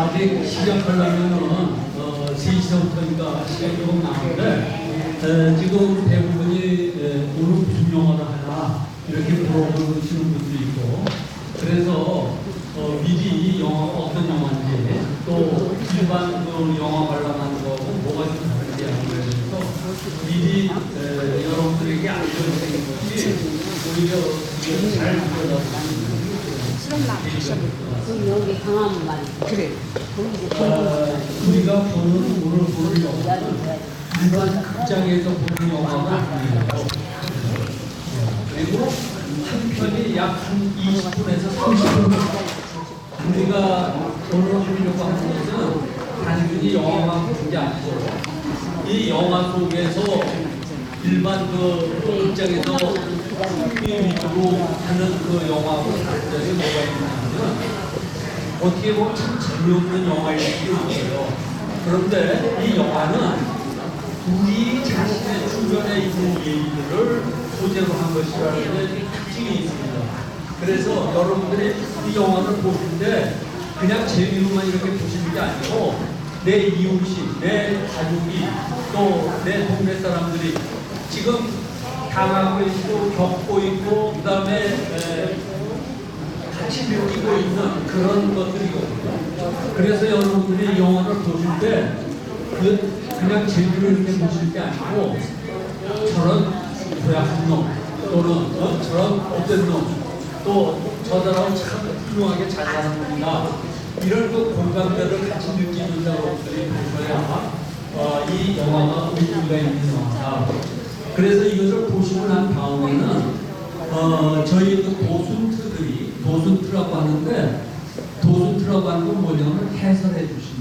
아직 시작하려면은 3시부터니까 시간이 조금 남은데 지금 대부분이 오늘 무슨 영화를 하나 이렇게 물어보시는 분도 있고 그래서 미리 영화가 어떤 영화인지 또 일반 그 영화 관람하는 거하고 뭐가 좀 다른지 하는 거에 대해서 미리 여러분들에게 알려드리는 것이 오히려 이게 잘 들여다보시는 여기 강화문 말이 그래. 우리가 오늘 보는 영화는 일반 극장에서 보는 영화가 아니에요. 그리고 한 편이 약 한 20분에서 30분. 우리가 오늘 하려고 하는 것은 단순히 영화만 보는 게 아니고 이 영화 속에서 일반 그 극장에서 위주로 하는 그 영화하고 다른 점이 뭐가 있냐면 어떻게 보면 참 재미없는 영화일 수도 있어요. 그런데 이 영화는 우리 자신의 주변에 있는 얘기들을 소재로 한 것이라는 데 특징이 있습니다. 그래서 여러분들이 이 영화를 보실 때 그냥 재미로만 이렇게 보시는 게 아니고 내 이웃이, 내 가족이, 또 내 동네 사람들이 지금 당하고 있고 겪고 있고 그 다음에 같이 느끼고 있는 그런 것들이거든요. 그래서 여러분들이 이 영화를 보실 때 그냥 재미로 이렇게 보실 게 아니고 저런 고약한 놈 또는 저런 어떤 놈 또 저 사람은 참 훌륭하게 잘 사는 놈이다 이런 그 공감대를 같이 느끼는 여러분들이 보셔야 이 영화가 의미가 있는 영화다. 그래서 이것을 보시고 난 다음에는 저희 그 도슨트라고 하는데 도슨트라고 하는 건 뭐냐면 해설해 주시는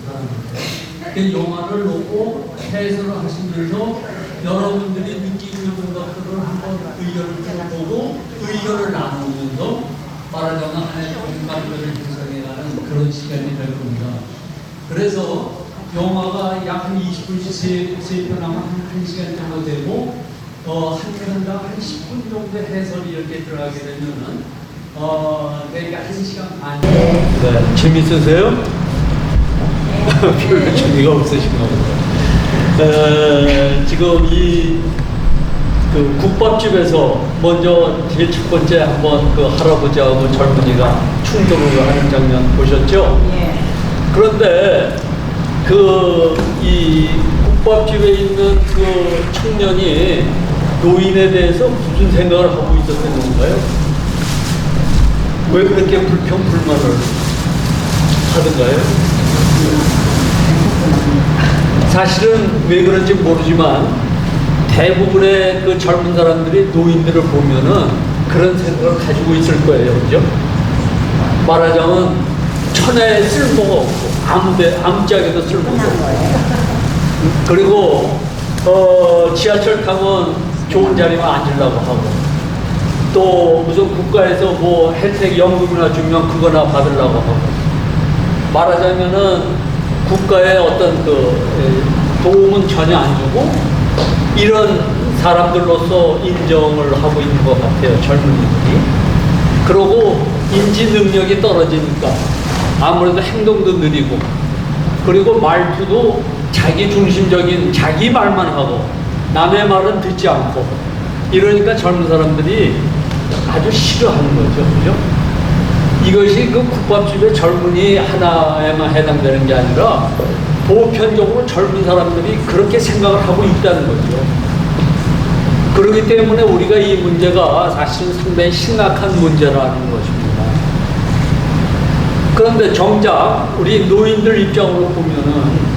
사람입니다. 영화를 놓고 해설을 하시면서 여러분들이 느끼고 있는 것들을 한번 의견을 들어보고 의견을 나누면서 말하자면 하나의 공감대를 형성해가는 그런 시간이 될 겁니다. 그래서 영화가 약 한 20분씩 3편 하면 한 1시간 정도 되고 한 편당 한 10분 정도 해설이 이렇게 들어가게 되면은 대개 1시간 반. 네, 재밌으세요? 별로 재미가 없으신가 보다. 지금 그 국밥집에서 먼저 제일 첫 번째 한번 그 할아버지하고 젊은이가 충돌을 하는 장면 보셨죠? 예. 그런데 이 국밥집에 있는 그 청년이 노인에 대해서 무슨 생각을 하고 있었던 건가요? 왜 그렇게 불평불만을 하던가요? 사실은 왜 그런지 모르지만 대부분의 그 젊은 사람들이 노인들을 보면은 그런 생각을 가지고 있을 거예요. 그죠? 말하자면 천하에 쓸모가 없고 아무짝에도 쓸모가 없고 그리고 지하철 타면 좋은 자리만 앉으려고 하고 또 무슨 국가에서 뭐 혜택 연금이나 주면 그거나 받으려고 하고 말하자면은 국가의 어떤 그 도움은 전혀 안 주고 이런 사람들로서 인정을 하고 있는 것 같아요. 젊은이들이. 그러고 인지 능력이 떨어지니까 아무래도 행동도 느리고 그리고 말투도 자기 중심적인 자기 말만 하고 남의 말은 듣지 않고 이러니까 젊은 사람들이 아주 싫어하는 거죠. 그죠? 이것이 그 국밥집의 젊은이 하나에만 해당되는 게 아니라 보편적으로 젊은 사람들이 그렇게 생각을 하고 있다는 거죠. 그렇기 때문에 우리가 이 문제가 사실은 상당히 심각한 문제라는 것입니다. 그런데 정작 우리 노인들 입장으로 보면은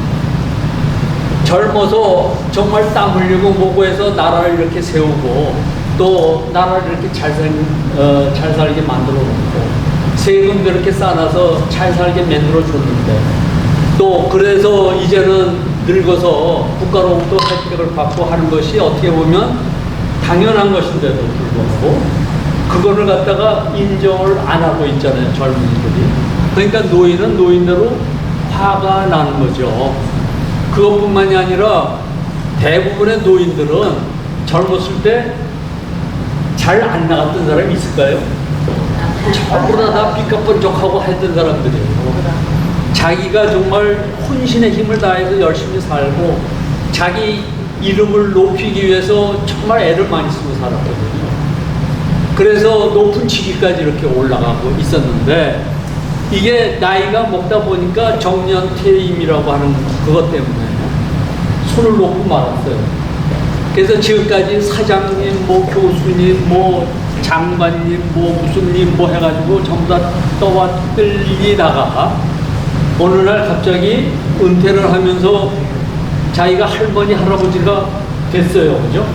젊어서 정말 땀 흘리고 뭐고 해서 나라를 이렇게 세우고 또 나라를 이렇게 잘 살게 만들어 놓고 세금도 이렇게 싸놔서 잘 살게 만들어 줬는데 또 그래서 이제는 늙어서 국가로부터 혜택을 받고 하는 것이 어떻게 보면 당연한 것인데도 불구하고 그거를 갖다가 인정을 안 하고 있잖아요. 젊은이들이. 그러니까 노인은 노인대로 화가 나는 거죠. 그것뿐만이 아니라 대부분의 노인들은 젊었을 때 잘 안 나갔던 사람이 있을까요? 전부 다 삐까뻔쩍하고 했던 사람들이에요. 자기가 정말 혼신의 힘을 다해서 열심히 살고 자기 이름을 높이기 위해서 정말 애를 많이 쓰고 살았거든요. 그래서 높은 직위까지 이렇게 올라가고 있었는데 이게 나이가 먹다 보니까 정년퇴임이라고 하는 그것 때문에 손을 놓고 말았어요. 그래서 지금까지 사장님, 뭐 교수님, 뭐 장관님, 뭐 무슨 님 뭐 해가지고 전부 다 떠와 끌리다가 어느 날 갑자기 은퇴를 하면서 자기가 할머니, 할아버지가 됐어요. 그죠?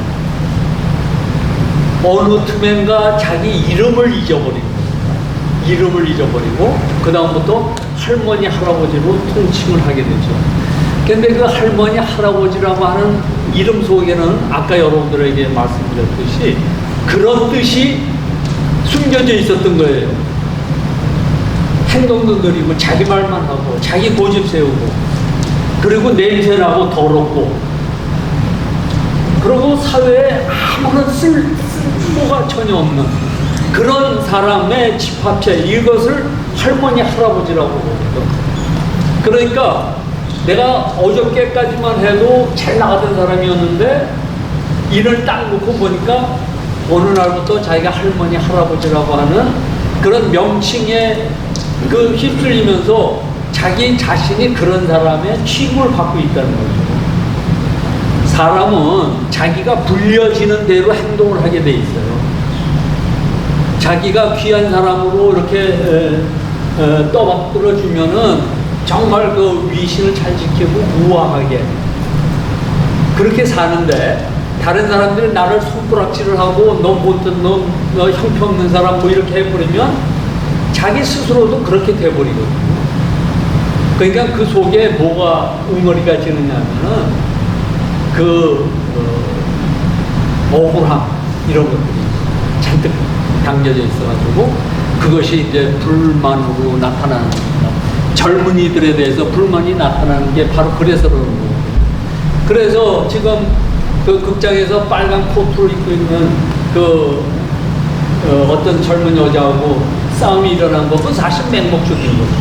어느 틈엔가 자기 이름을 잊어버리고 그 다음부터 할머니, 할아버지로 통칭을 하게 되죠. 근데 그 할머니, 할아버지라고 하는 이름 속에는 아까 여러분들에게 말씀드렸듯이 그런 뜻이 숨겨져 있었던 거예요. 행동도 느리고 자기 말만 하고 자기 고집 세우고 그리고 냄새나고 더럽고 그리고 사회에 아무런 쓸모가 전혀 없는 그런 사람의 집합체, 이것을 할머니, 할아버지라고 부르거든. 그러니까 내가 어저께까지만 해도 잘 나가던 사람이었는데 일을 딱 놓고 보니까 어느 날부터 자기가 할머니, 할아버지라고 하는 그런 명칭에 그 휩쓸리면서 자기 자신이 그런 사람의 취급을 받고 있다는 거죠. 사람은 자기가 불려지는 대로 행동을 하게 돼 있어요. 자기가 귀한 사람으로 이렇게 떠받들어 주면은 정말 그 위신을 잘 지키고 우아하게 그렇게 사는데 다른 사람들이 나를 손가락질을 하고 너 못된 너 형편없는 사람 뭐 이렇게 해버리면 자기 스스로도 그렇게 돼버리거든요. 그러니까 그 속에 뭐가 응어리가 지느냐면은 억울함 이런 것들이 잔뜩 담겨져 있어가지고 그것이 이제 불만으로 나타나는 겁니다. 젊은이들에 대해서 불만이 나타나는 게 바로 그래서 그러는 거예요. 그래서 지금 그 극장에서 빨간 코트를 입고 있는 어떤 젊은 여자하고 싸움이 일어난 거, 그건 사실 맹목적인 거죠.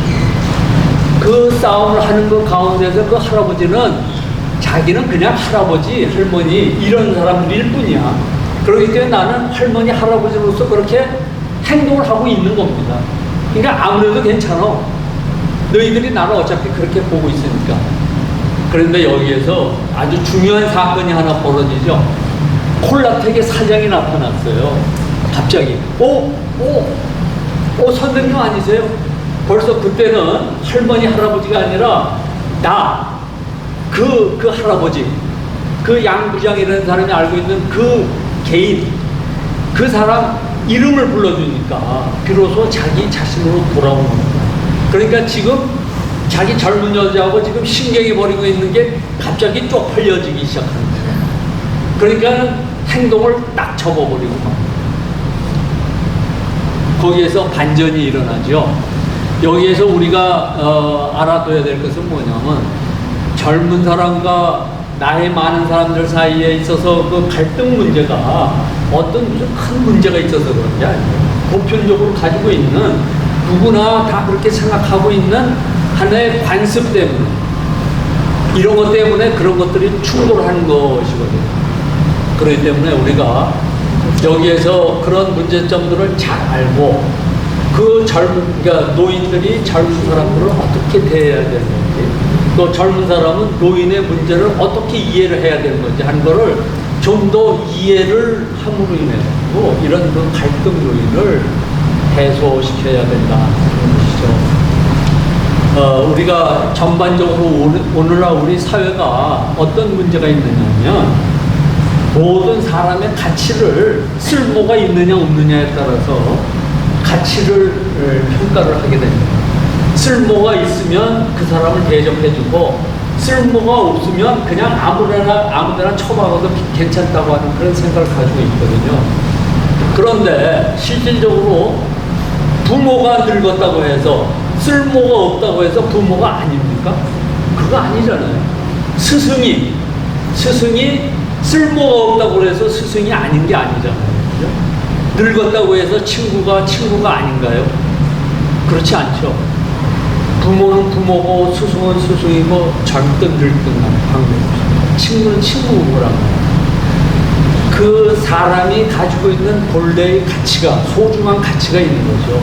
그 싸움을 하는 그 가운데서 그 할아버지는 자기는 그냥 할아버지, 할머니 이런 사람들일 뿐이야. 그렇기 때문에 나는 할머니, 할아버지로서 그렇게 행동을 하고 있는 겁니다. 그러니까 아무래도 괜찮아. 너희들이 나를 어차피 그렇게 보고 있으니까. 그런데 여기에서 아주 중요한 사건이 하나 벌어지죠. 콜라텍의 사장이 나타났어요. 갑자기. 선생님 아니세요? 벌써 그때는 할머니, 할아버지가 아니라 그 할아버지, 그 양부장이라는 사람이 알고 있는 그 개인, 그 사람 이름을 불러주니까 비로소 자기 자신으로 돌아오는 겁니다. 그러니까 지금 자기 젊은 여자하고 지금 신경이 버리고 있는 게 갑자기 쪽팔려지기 시작하는 거예요. 그러니까 행동을 딱 접어버리고 거기에서 반전이 일어나죠. 여기에서 우리가 알아둬야 될 것은 뭐냐면 젊은 사람과 나이 많은 사람들 사이에 있어서 그 갈등 문제가 어떤 무슨 큰 문제가 있어서 그런 게 아니에요. 보편적으로 가지고 있는 누구나 다 그렇게 생각하고 있는 하나의 관습 때문에 이런 것 때문에 그런 것들이 충돌하는 것이거든요. 그렇기 때문에 우리가 여기에서 그런 문제점들을 잘 알고 그러니까 노인들이 젊은 사람들을 어떻게 대해야 되는 건지 또 젊은 사람은 노인의 문제를 어떻게 이해를 해야 되는 건지 하는 거를 좀 더 이해를 함으로 인해서 이런 그 갈등 요인을 해소시켜야 된다는 것이죠. 우리가 전반적으로 오늘날 우리 사회가 어떤 문제가 있느냐면 모든 사람의 가치를 쓸모가 있느냐 없느냐에 따라서 가치를 평가를 하게 됩니다. 쓸모가 있으면 그 사람을 대접해주고 쓸모가 없으면 그냥 아무데나 처박아도 괜찮다고 하는 그런 생각을 가지고 있거든요. 그런데 실질적으로 부모가 늙었다고 해서 쓸모가 없다고 해서 부모가 아닙니까? 그거 아니잖아요. 스승이 쓸모가 없다고 해서 스승이 아닌 게 아니잖아요. 그죠? 늙었다고 해서 친구가 아닌가요? 그렇지 않죠. 부모는 부모고 스승은 스승이고 젊든 늙든 관계없어. 친구는 친구라고. 그 사람이 가지고 있는 본래의 가치가, 소중한 가치가 있는 거죠.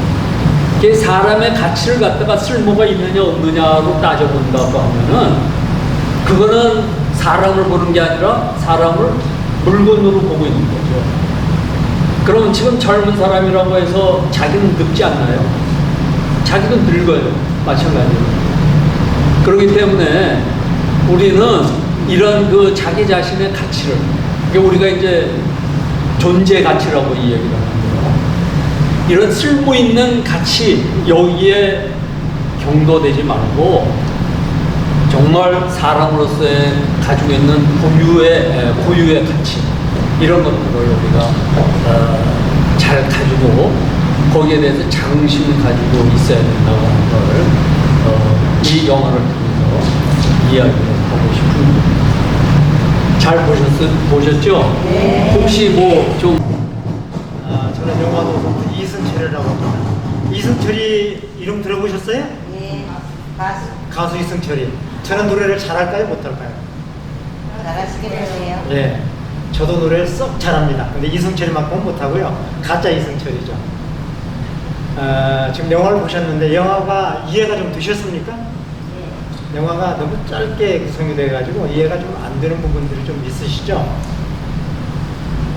그 사람의 가치를 갖다가 쓸모가 있느냐 없느냐로 따져본다고 하면은 그거는 사람을 보는 게 아니라 사람을 물건으로 보고 있는 거죠. 그럼 지금 젊은 사람이라고 해서 자기는 늙지 않나요? 자기도 늙어요. 마찬가지로. 그렇기 때문에 우리는 이런 그 자기 자신의 가치를, 우리가 이제 존재 가치라고 이 얘기를 하는데요. 이런 쓸모 있는 가치, 여기에 경도되지 말고 정말 사람으로서의 가지고 있는 고유의 가치, 이런 것들을 우리가 잘 가지고 거기에 대해서 자긍심을 가지고 있어야 된다고 하는 걸 이 영화를 통해서 이야기를 하고 싶습니다. 잘 보셨죠? 네. 혹시 뭐 좀 저는 영화도 이승철이라고 합니다. 이승철이 이름 들어보셨어요? 네, 가수 이승철이. 저는 노래를 잘할까요? 못할까요? 잘하시게 되세요. 네. 저도 노래를 썩 잘합니다. 근데 이승철만큼은 못하고요. 가짜 이승철이죠. 지금 영화를 보셨는데 영화가 이해가 좀 되셨습니까? 네. 영화가 너무 짧게 구성이 돼가지고 이해가 좀 안 되는 부분들이 좀 있으시죠?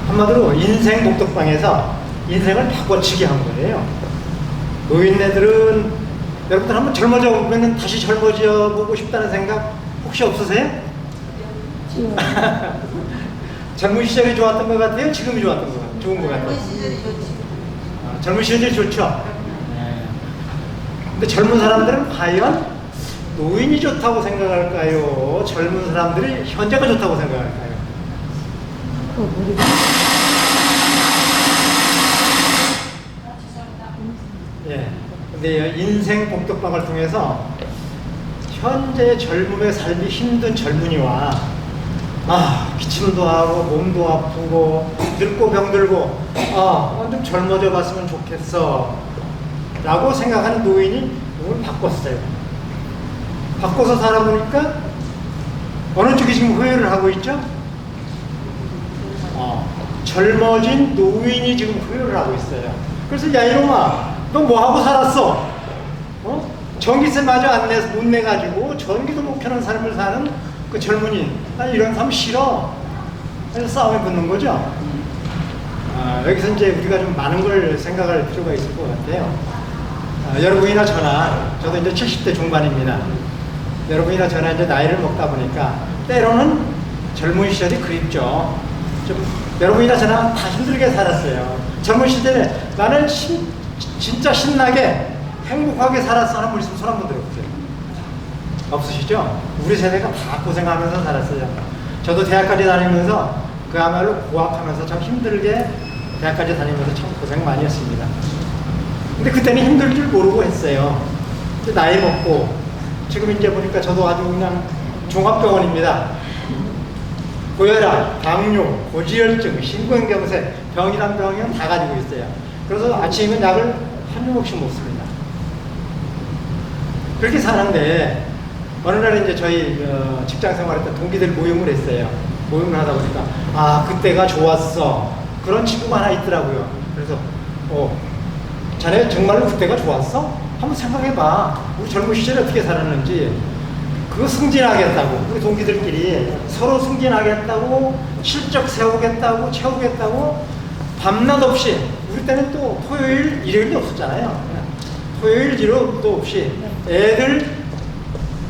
한마디로 인생 복덕방에서 인생을 바꿔치기 한 거예요. 노인네들은 여러분들 한번 젊어져 보면 다시 젊어져 보고 싶다는 생각 혹시 없으세요? 젊은 시절이 좋았던 것 같아요? 지금이 좋았던 것 같아요? 좋은 것 같아요? 젊은 시절이 좋지. 젊은 시절이 좋죠? 근데 젊은 사람들은 과연 노인이 좋다고 생각할까요? 젊은 사람들이 현재가 좋다고 생각할까요? 예. 근데 인생 복덕방을 통해서 현재 젊음의 삶이 힘든 젊은이와 기침도 하고 몸도 아프고 늙고 병들고 좀 젊어져 봤으면 좋겠어 라고 생각하는 노인이 몸을 바꿨어요. 바꿔서 살아보니까 어느 쪽이 지금 후회를 하고 있죠? 젊어진 노인이 지금 후회를 하고 있어요. 그래서 야 이놈아 너 뭐하고 살았어? 전기세마저 못 내가지고 전기도 못 켜는 삶을 사는 그 젊은이, 난 이런 사람 싫어. 그래서 싸움에 붙는 거죠. 여기서 이제 우리가 좀 많은 걸 생각할 필요가 있을 것 같아요. 여러분이나 저나, 저도 이제 70대 중반입니다. 여러분이나 저나 이제 나이를 먹다 보니까 때로는 젊은 시절이 그립죠. 여러분이나 저나 다 힘들게 살았어요. 젊은 시절에 나는 진짜 신나게 행복하게 살았어 하는 분 있으면 손 한번 들어보세요. 없으시죠? 우리 세대가 다 고생하면서 살았어요. 저도 대학까지 다니면서 그야말로 고학하면서 참 힘들게 대학까지 다니면서 참 고생 많이 했습니다. 근데 그때는 힘들 줄 모르고 했어요. 나이 먹고 지금 이제 보니까 저도 아주 그냥 종합병원입니다. 고혈압, 당뇨, 고지혈증, 심근경색, 병이란 병은 다 가지고 있어요. 그래서 아침에 약을 한 주먹씩 먹습니다. 그렇게 사는데 어느 날 이제 저희 직장 생활할 때 동기들 모임을 했어요. 모임을 하다 보니까 그때가 좋았어. 그런 친구가 하나 있더라고요. 그래서 자네 정말로 그때가 좋았어? 한번 생각해봐. 우리 젊은 시절에 어떻게 살았는지. 그거 승진하겠다고 우리 동기들끼리 서로 승진하겠다고 실적 세우겠다고 채우겠다고 밤낮 없이 우리 때는 또 토요일 일요일도 없었잖아요. 토요일 일요일도 없이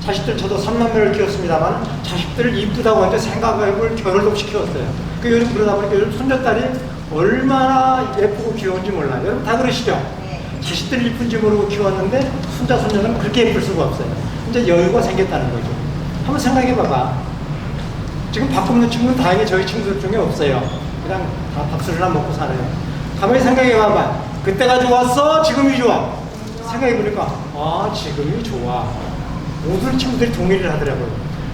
자식들 저도 3남매를 키웠습니다만 자식들을 이쁘다고 하는데 생각을 결혼도 없이 키웠어요. 요즘 그러다 보니까 요즘 손녀딸이 얼마나 예쁘고 귀여운지 몰라요. 여러분 다 그러시죠? 자식들 이쁜지 모르고 키웠는데 손자손녀는 그렇게 예쁠 수가 없어요. 이제 여유가 생겼다는 거죠. 한번 생각해봐봐. 지금 밥 굶는 친구는 다행히 저희 친구들 중에 없어요. 그냥 다 밥술이나 먹고 살아요. 가만히 생각해봐봐. 그때가 좋았어? 지금이 좋아? 생각해보니까 지금이 좋아. 모든 친구들이 동의를 하더라고요.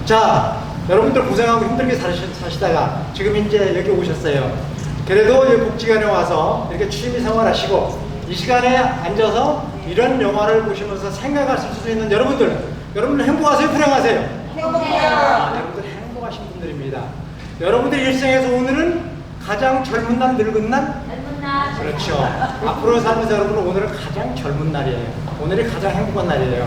자, 여러분들 고생하고 힘들게 사시다가 지금 이제 여기 오셨어요. 그래도 여기 복지관에 와서 이렇게 취미 생활 하시고 이 시간에 앉아서 이런 영화를 보시면서 생각하실 수 있는 여러분들 행복하세요? 불행하세요? 여러분들 행복하신 분들입니다. 여러분들 일생에서 오늘은 가장 젊은 날, 늙은 날? 그렇죠. 앞으로 살면서 여러분은 오늘은 가장 젊은 날이에요. 오늘이 가장 행복한 날이에요.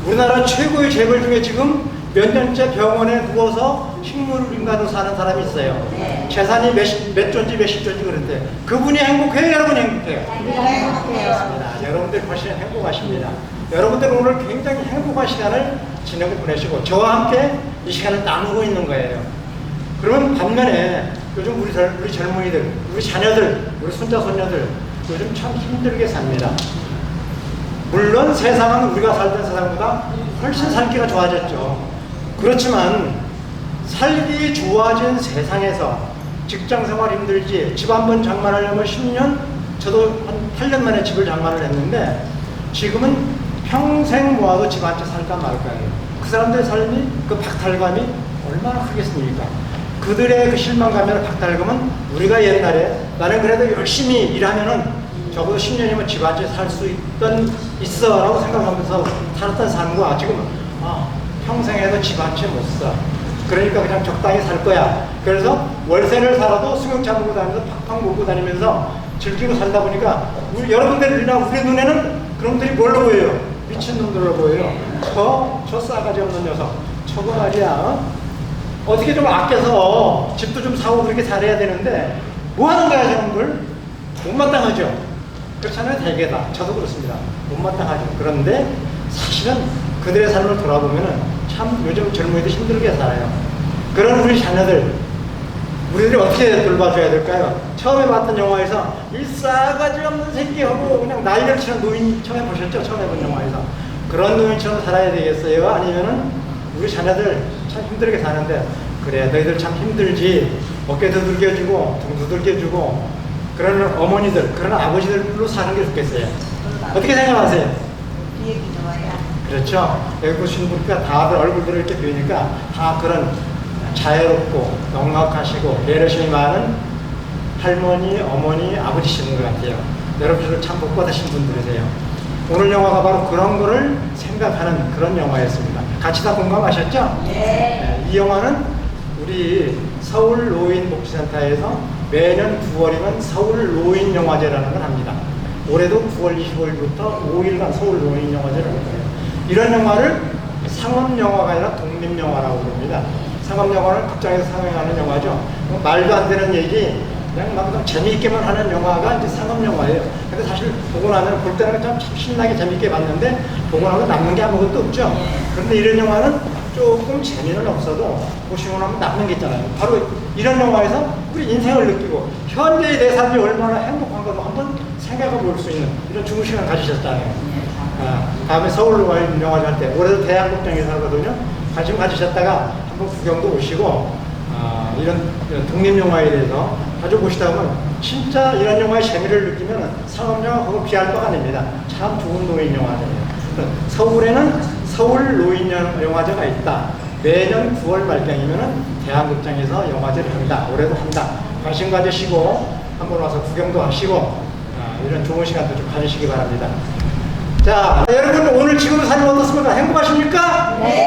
우리나라 최고의 재벌 중에 지금 몇 년째 병원에 누워서 식물인간으로 사는 사람이 있어요. 재산이 몇 조인지 몇십 조인지 그런데 그분이 행복해요? 여러분이 행복해요? 행복해요. 여러분들 훨씬 행복하십니다. 여러분들 오늘 굉장히 행복한 시간을 지내고 보내시고 저와 함께 이 시간을 나누고 있는 거예요. 그러면 반면에 요즘 우리 젊은이들, 우리 자녀들, 우리 손자 손녀들 요즘 참 힘들게 삽니다. 물론 세상은 우리가 살던 세상보다 훨씬 살기가 좋아졌죠. 그렇지만 살기 좋아진 세상에서 직장생활 힘들지 집 한 번 장만하려면 10년, 저도 한 8년 만에 집을 장만을 했는데 지금은 평생 모아도 집 한 채 살까 말까요. 그 사람들의 삶이 그 박탈감이 얼마나 크겠습니까? 그들의 그 실망감이나 박탈감은 우리가 옛날에 나는 그래도 열심히 일하면은 적어도 10년이면 집 한 채 살 수 있어 라고 생각하면서 살았던 삶과 지금은 평생에도 집 한 채 못 사. 그러니까 그냥 적당히 살 거야. 그래서 월세를 살아도 승용차 몰고 다니면서 팍팍 몰고 다니면서 즐기고 살다 보니까 여러분들이나 우리 눈에는 그놈들이 뭘로 보여요? 미친놈들로 보여요. 저 싸가지 없는 녀석. 저거 말이야. 어떻게 좀 아껴서 집도 좀 사고 그렇게 잘해야 되는데 뭐 하는 거야 저놈들? 못마땅하죠. 그렇잖아요. 대개다. 저도 그렇습니다. 못마땅하죠. 그런데 사실은 그들의 삶을 돌아보면은 참 요즘 젊은이들 힘들게 살아요. 그런 우리 자녀들 우리들이 어떻게 돌봐줘야 될까요? 처음에 봤던 영화에서 이 싸가지 없는 새끼하고 그냥 난리를 치는 노인 처음에 보셨죠? 처음에 본 영화에서 그런 노인처럼 살아야 되겠어요? 아니면은 우리 자녀들 참 힘들게 사는데 그래 너희들 참 힘들지 어깨 두들겨주고 등 두들겨주고 그런 어머니들 그런 아버지들로 사는 게 좋겠어요. 어떻게 생각하세요? 이 얘기 좋아요. 그렇죠. 여기 보시는 분들 다들 얼굴들을 이렇게 보니까 다 그런 자유롭고 넉넉하시고 배려심이 많은 할머니, 어머니, 아버지시는 것 같아요. 여러분들 참 복 받으신 분들이세요. 오늘 영화가 바로 그런 거를 생각하는 그런 영화였습니다. 같이 다 공감하셨죠? 네. 이 영화는 우리 서울 노인복지센터에서 매년 9월이면 서울 노인영화제라는 걸 합니다. 올해도 9월 25일부터 5일간 서울 노인영화제를 할 거예요. 이런 영화를 상업영화가 아니라 독립영화라고 부릅니다. 상업영화는 극장에서 상영하는 영화죠. 말도 안 되는 얘기, 그냥 막 재미있게만 하는 영화가 이제 상업영화예요. 근데 사실 보고 나면 볼 때는 참 신나게 재미있게 봤는데 보고 나면 남는 게 아무것도 없죠. 그런데 이런 영화는 조금 재미는 없어도 보시고 나면 남는 게 있잖아요. 바로 이런 영화에서 우리 인생을 느끼고 현재의 내 삶이 얼마나 행복한가도 한번 생각해 볼 수 있는 이런 좋은 시간 가지셨잖아요. 다음에 서울 영화제 할 때 올해도 대한극장에서 하거든요. 관심 가지셨다가 한번 구경도 오시고 이런 독립영화에 대해서 가져보시다 보면 진짜 이런 영화의 재미를 느끼면 상업영화하고 비할 바가 아닙니다. 참 좋은 노인영화제예요. 서울에는 서울 노인영화제가 있다. 매년 9월 말경이면 대한극장에서 영화제를 한다. 올해도 한다. 관심 가지시고 한번 와서 구경도 하시고 이런 좋은 시간도 좀 가지시기 바랍니다. 자, 여러분 오늘 지금 삶이 어떻습니까? 행복하십니까? 네.